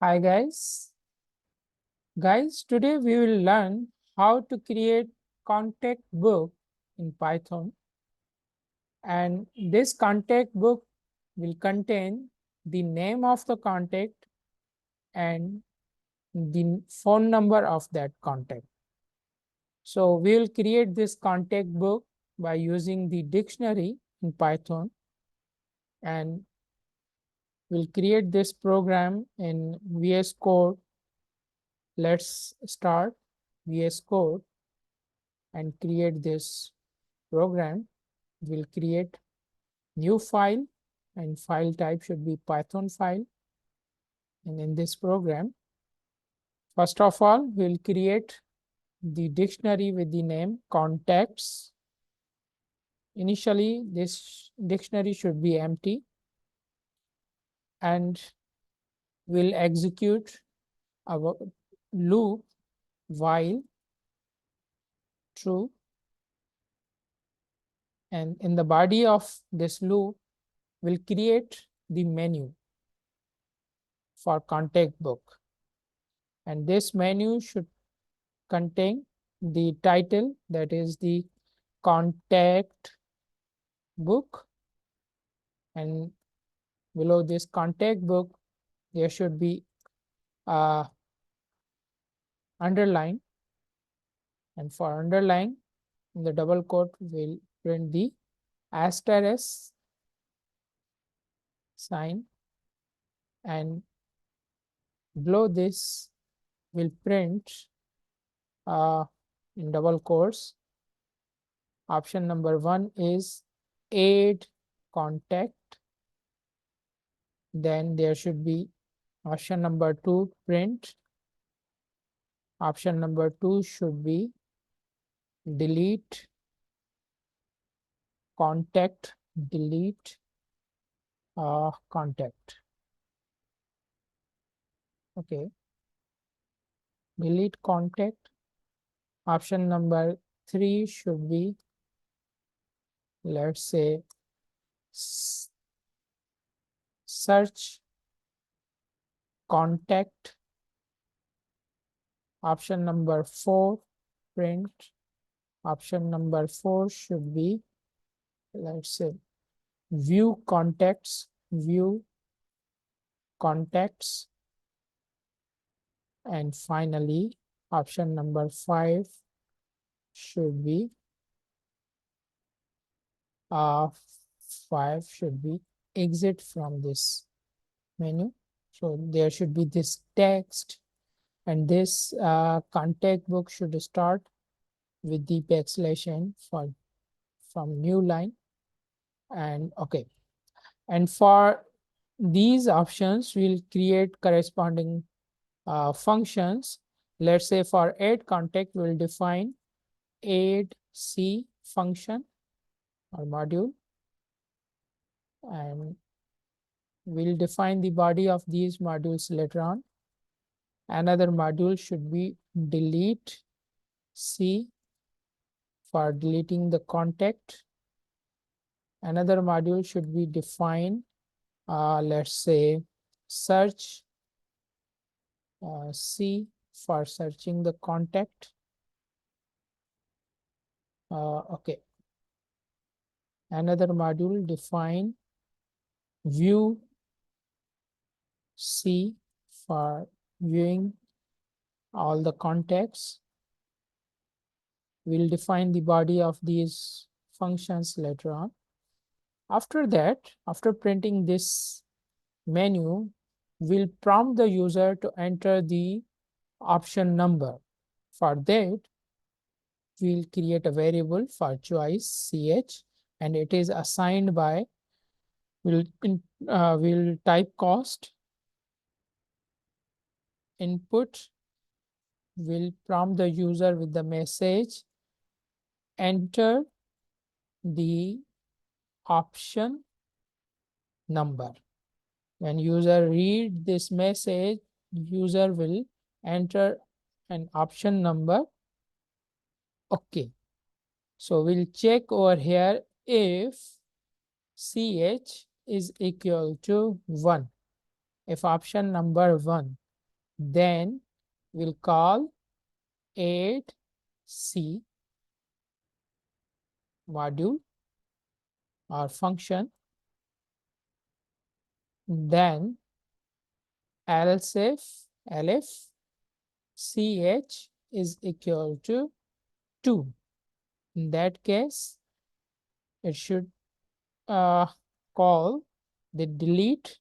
Hi guys. Today we will learn how to create contact book in Python, and this contact book will contain the name of the contact and the phone number of that contact. So we will create this contact book by using the dictionary in Python, and we'll create this program in VS Code. Let's start VS Code and create this program. We'll create new file, and file type should be Python file. And in this program, first of all, we'll create the dictionary with the name contacts. Initially, this dictionary should be empty, and we'll execute our loop while true. And in the body of this loop, we'll create the menu for contact book. And this menu should contain the title, that is the contact book, and below this contact book there should be underline, and for underline in the double quote we'll print the asterisk sign, and below this we'll print in double quotes option number 1 is add contact. Then there should be option number 2 print. Option number 2 should be delete contact, delete contact. Okay, delete contact. Option number 3 should be, let's say, search contact. Option number 4 print. Option number 4 should be, let's say, view contacts, view contacts. And finally, option number 5 should be 5 should be exit from this menu. So there should be this text, and this contact book should start with the backslash n from new line. And okay, and for these options we'll create corresponding functions. Let's say for add contact we'll define add C function or module, and we'll define the body of these modules later on. Another module should be delete C for deleting the contact. Another module should be define, let's say, search C for searching the contact. Okay. Another module define view C for viewing all the contacts. We'll define the body of these functions later on. After that, after printing this menu, we'll prompt the user to enter the option number. For that, we'll create a variable for choice ch, and it is assigned by, we'll type cost input. We'll prompt the user with the message enter the option number. When user read this message, user will enter an option number. Okay, so we'll check over here if ch is equal to 1, if option number 1. Then we'll call add C module or function. Then else if ch is equal to 2. In that case, it should call the delete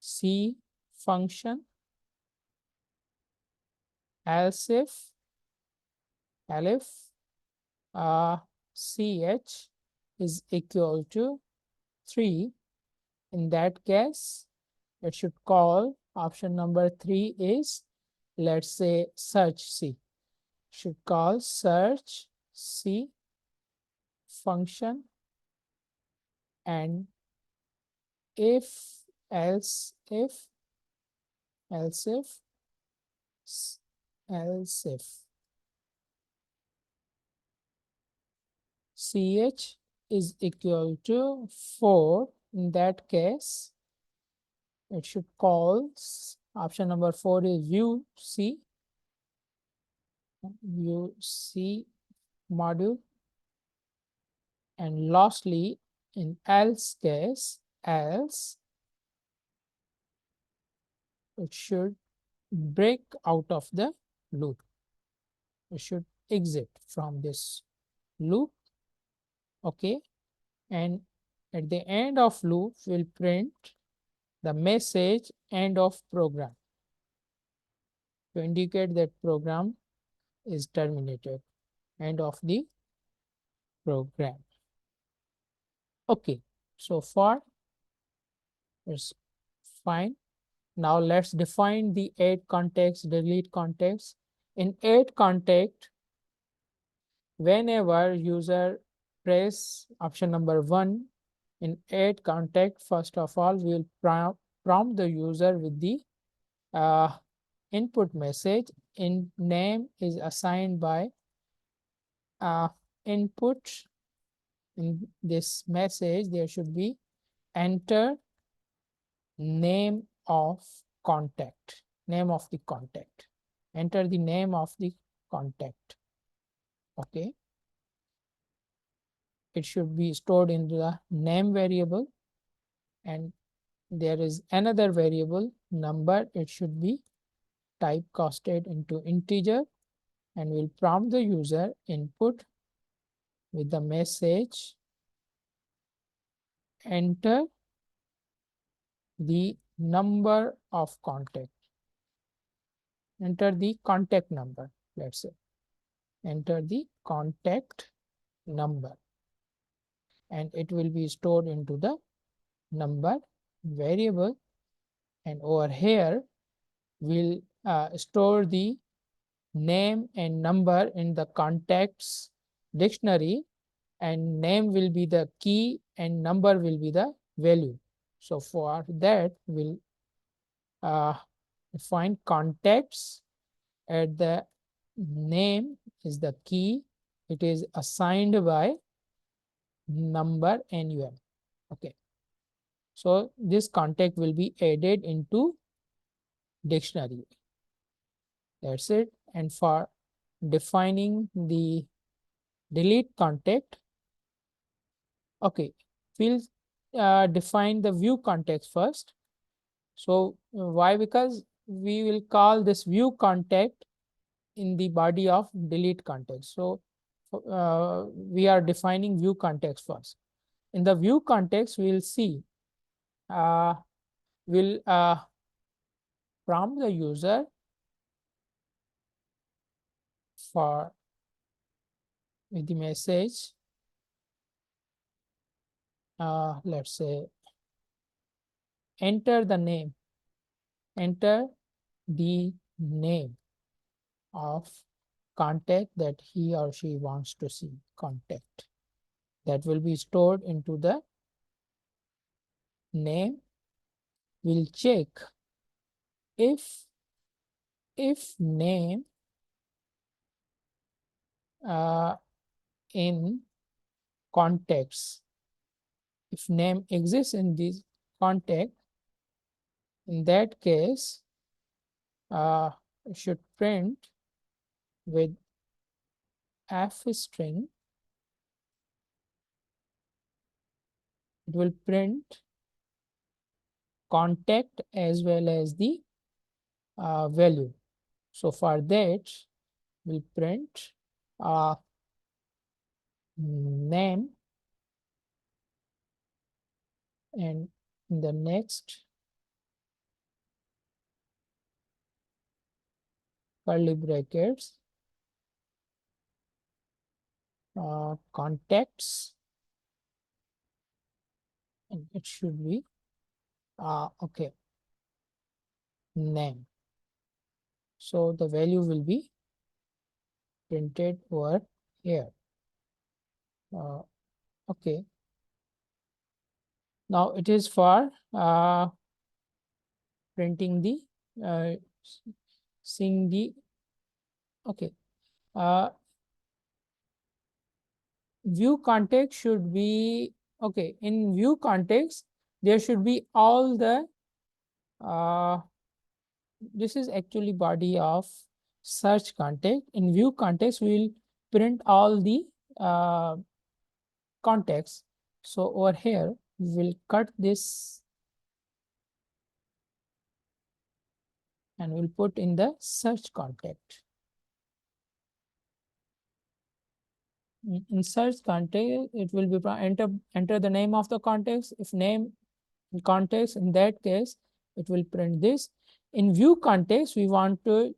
C function. Else if ch is equal to 3. In that case, it should call option number 3 is, let's say, search C. Should call search C function, and if else if else if else if ch is equal to 4, in that case it should call option number 4 is view C module, and lastly in else case, else it should break out of the loop. It should exit from this loop. Okay, and at the end of loop will print the message end of program to indicate that program is terminated, end of the program. Okay, so far it's fine. Now let's define the add context, delete context. In add context, whenever user press option number 1 in add context, first of all we will prompt the user with the input message. In name is assigned by input. In this message there should be enter name of contact, name of the contact, enter the name of the contact. Okay, it should be stored in the name variable, and there is another variable number. It should be typecasted into integer, and will prompt the user input with the message enter the number of contact, enter the contact number. Let's say enter the contact number, and it will be stored into the number variable, and over here we'll store the name and number in the contacts dictionary, and name will be the key and number will be the value. So for that we'll find contacts at the name is the key, it is assigned by number num. Okay, so this contact will be added into dictionary. That's it. And for defining the delete contact, okay, we'll define the view context first. So why? Because we will call this view contact in the body of delete context. So we are defining view context first. In the view context, we'll see, we'll prompt the user for with the message, let's say enter the name, enter the name of contact that he or she wants to see, contact. That will be stored into the name. We'll check if name in contacts, if name exists in this contact, in that case should print with f string. It will print contact as well as the value. So for that, we'll print name, and in the next curly brackets, contacts, and it should be okay, name. So the value will be printed over here. Okay. Now it is for printing the seeing the okay. View context should be okay. In view context, there should be all the this is actually body of search context. In view context, we will print all the context. So over here, we will cut this and we'll put in the search context. In search context, it will be enter the name of the context. If name context, in that case, it will print this. In view context, we want to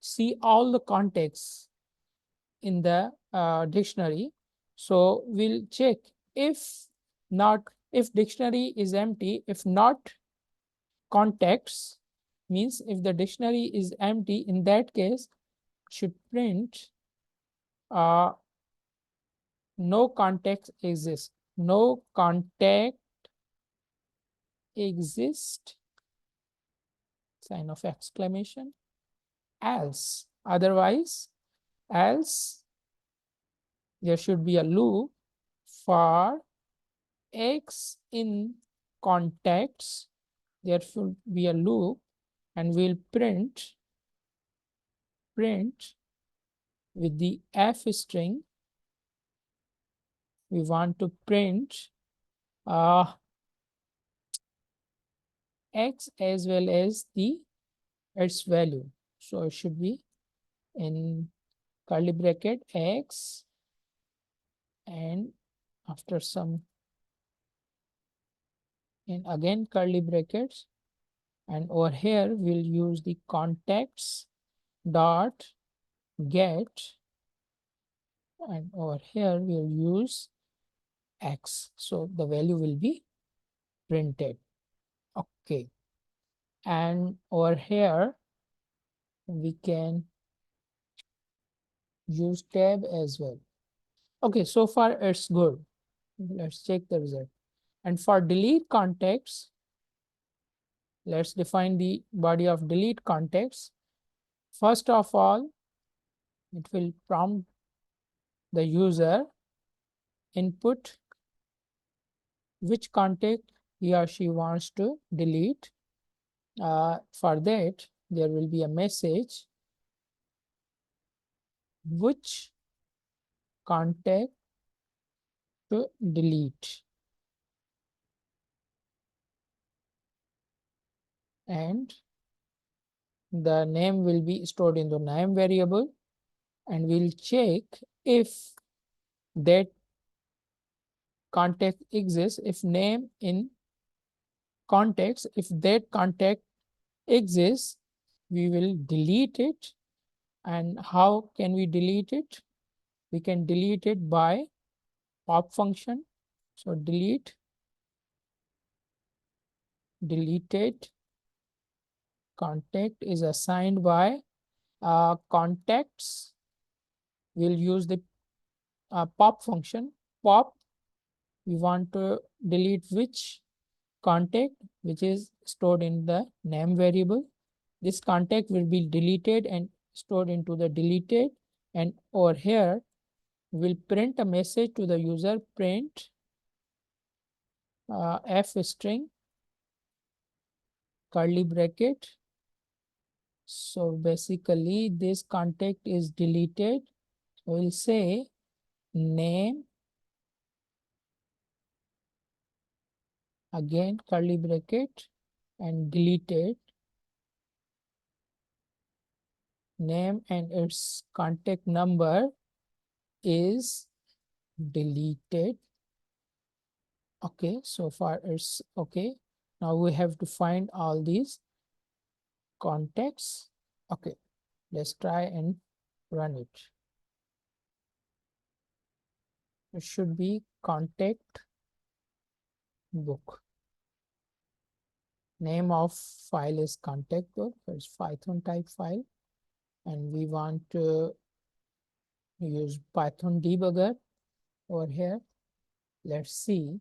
see all the contexts in the dictionary. So we'll check if not, if dictionary is empty, if not contexts, means if the dictionary is empty, in that case should print no context exists, no contact exist, sign of exclamation, else. Otherwise, else there should be a loop for x in contacts. There should be a loop, and we'll print with the f string. We want to print x as well as the its value. So it should be in curly bracket x, and after some in again curly brackets, and over here we'll use the contacts dot get, and over here we'll use x. So the value will be printed. Okay. And over here we can use tab as well. Okay, so far it's good. Let's check the result. And for delete contacts, let's define the body of delete contacts. First of all, it will prompt the user input which contact he or she wants to delete. For that, there will be a message which contact to delete, and the name will be stored in the name variable, and we'll check if that contact exists. If name in context, if that contact exists, we will delete it. And how can we delete it? We can delete it by pop function. So deleted contact is assigned by contacts. We'll use the pop function. Pop, we want to delete which contact, which is stored in the name variable. This contact will be deleted and stored into the deleted, and over here we'll print a message to the user, print f string curly bracket So basically this contact is deleted. We'll say name, again curly bracket, and deleted. Name and its contact number is deleted. Okay, so far it's okay. Now we have to find all these contacts. Okay, let's try and run it. It should be contact book. Name of file is contact book. It's Python type file, and we want to use Python debugger over here. Let's see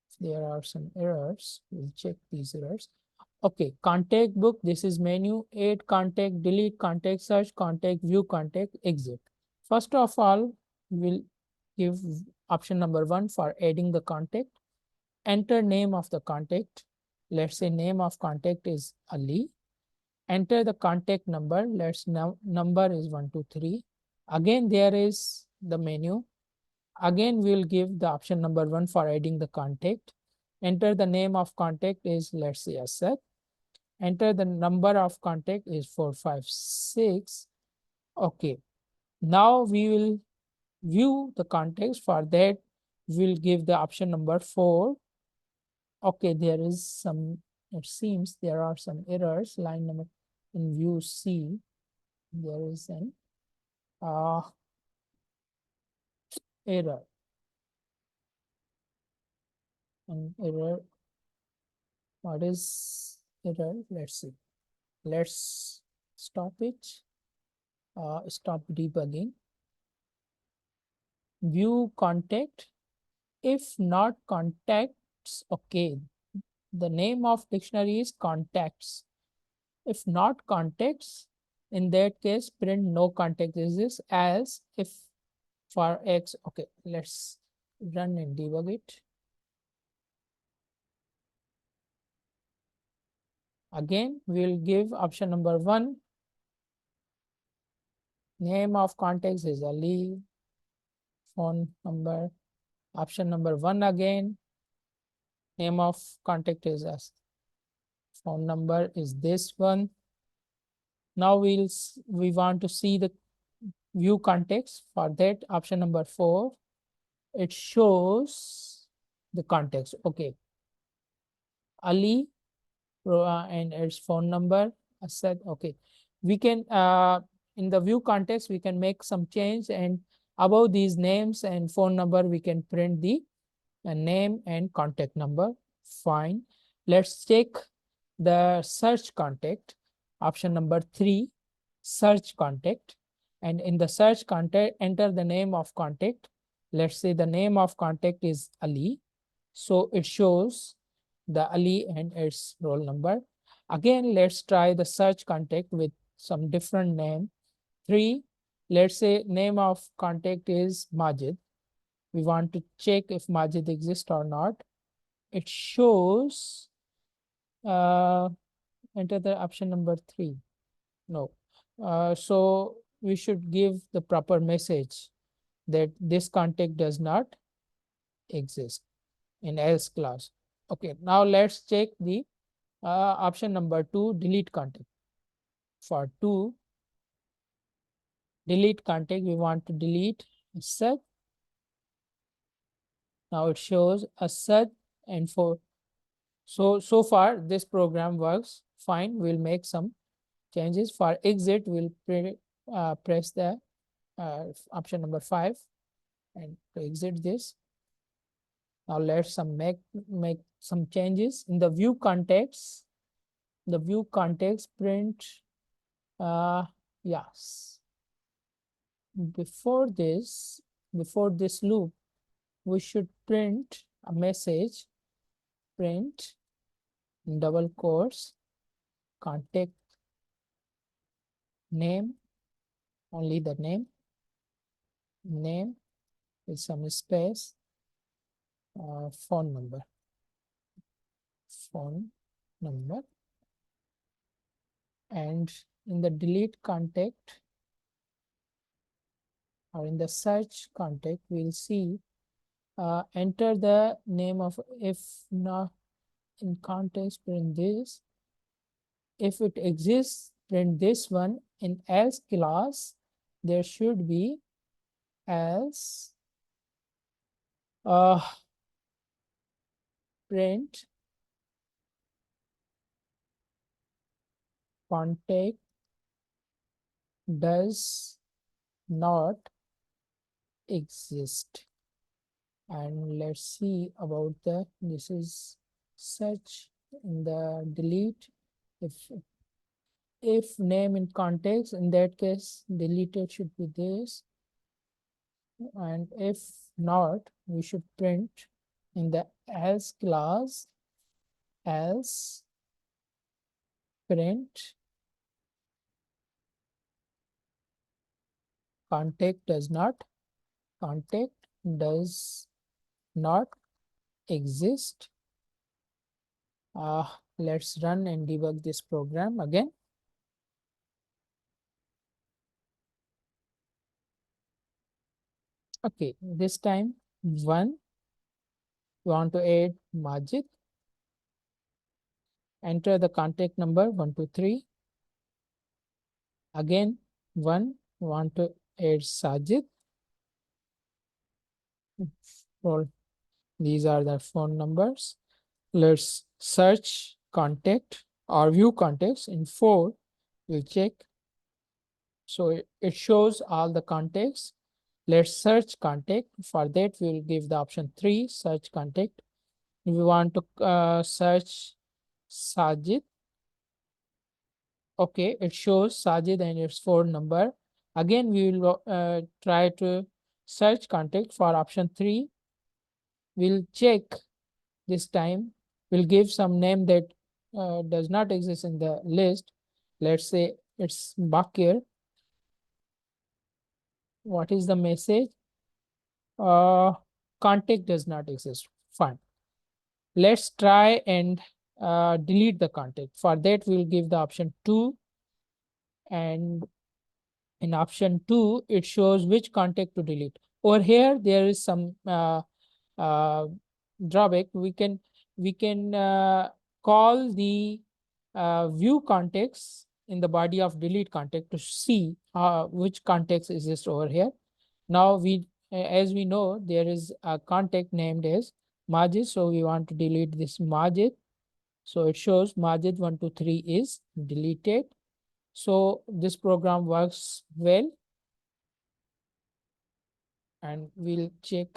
if there are some errors. We'll check these errors. Okay, contact book. This is menu: add contact, delete contact, search contact, view contact, exit. First of all, we'll give option number 1 for adding the contact. Enter name of the contact. Let's say name of contact is Ali. Enter the contact number. Let's now number is 123. Again, there is the menu. Again, we'll give the option number 1 for adding the contact. Enter the name of contact is, let's say, Asad. Enter the number of contact is 456. Okay. Now we will view the context. For that, we'll give the option number 4. Okay, there is some, it seems there are some errors. Line number in view C, there is an error. An error. What is error? Let's see. Let's stop it. Stop debugging. View contact. If not contacts, okay. The name of dictionary is contacts. If not contacts, in that case, print no contact exists. As if for X, okay, let's run and debug it. Again, we'll give option number 1. Name of contacts is Ali. Phone number. Option number 1 again. Name of contact is us. Phone number is this one. Now we want to see the view context. For that, option number 4, it shows the context. Okay, Ali and its phone number. I said okay. We can in the view context we can make some change, and above these names and phone number we can print the name and contact number. Fine. Let's check the search contact. Option number 3, search contact. And in the search contact, enter the name of contact. Let's say the name of contact is Ali. So it shows the Ali and its roll number. Again, let's try the search contact with some different name. 3, let's say name of contact is Majid. We want to check if Majid exists or not. It shows, enter the option number 3. No. So we should give the proper message that this contact does not exist in else clause. Okay, now let's check the option number 2, delete contact. For 2, delete contact, we want to delete Asad. Now it shows Asad, and for so far this program works fine. We'll make some changes. For exit, we'll press the option number 5 and to exit this. Now let's make some changes in the view context. The view context print yes. Before this loop, we should print a message, print double quotes contact name, only the name with some space, phone number, and in the delete contact or in the search contact, we'll see enter the name of, if not in context, print this. If it exists, print this one. In else class, there should be else uh, print contact does not exist. And let's see about the, this is search in the delete. If name in context, in that case deleted should be this, and if not, we should print in the else class else print contact does not exist. Let's run and debug this program again. Okay, this time one, we want to add Majid. Enter the contact number 123. Again, one, want to add Sajid. Well, these are the phone numbers. Let's search contact or view contacts. In 4, we'll check. So it shows all the contacts. Let's search contact. For that, we'll give the option 3, search contact. If we want to search Sajid, okay, it shows Sajid and its phone number. Again, we will try to search contact for option 3. We'll check this time. We'll give some name that does not exist in the list. Let's say it's Bakir. What is the message? Contact does not exist. Fine. Let's try and delete the contact. For that, we'll give the option 2, and in option 2 it shows which contact to delete. Over here there is some uh, drawback. We can call the view contacts in the body of delete contact to see which contacts exist over here. Now we as we know, there is a contact named as Majid, so we want to delete this Majid. So it shows Majid 123 is deleted. So this program works well, and we'll check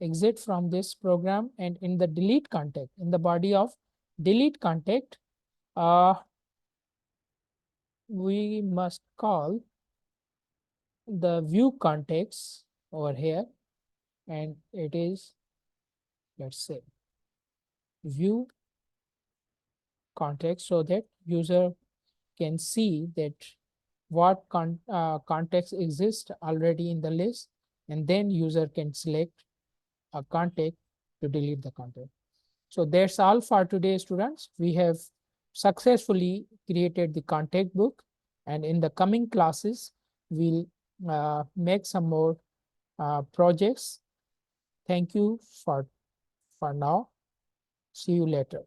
exit from this program. And in the delete contact, in the body of delete contact, we must call the view contacts over here, and it is, let's say, view context, so that user can see that what contacts exist already in the list, and then user can select a contact to delete the contact. So that's all for today, students. We have successfully created the contact book, and in the coming classes, we'll make some more projects. Thank you for now. See you later.